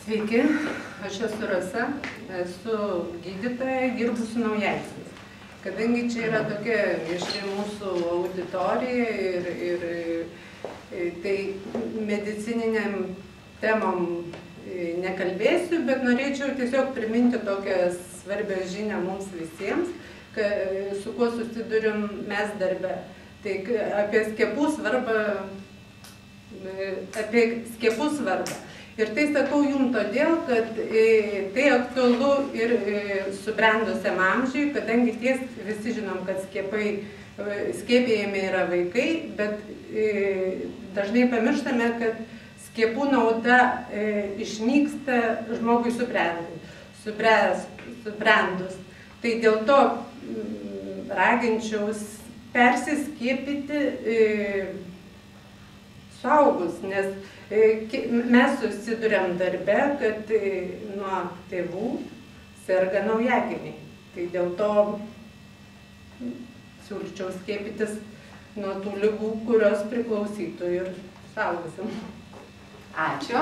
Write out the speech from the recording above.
Sveiki, aš esu Rasa, esu gydytoja, dirbu su naujaisiais. Kadangi čia yra tokia mišri mūsų auditorija tai medicininiam temam nekalbėsiu, bet norėčiau tiesiog priminti tokią svarbią žinią mums visiems, su kuo susidurim mes darbe. Tai apie skiepų svarbą. Ir tai sakau jums todėl, kad tai aktualu ir subrendusiam amžiui, kadangi visi žinom, kad skiepijami yra vaikai, bet dažnai pamirštame, kad skiepų nauda išnyksta žmogui subrendus. Tai dėl to raginčiau persiskiepyti suaugus, nes mes susiduriam darbe, kad nuo tėvų serga naujagimiai. Tai dėl to siūlyčiau skiepytis nuo tų ligų, kurios priklausytų ir suaugusiam. Ačiū.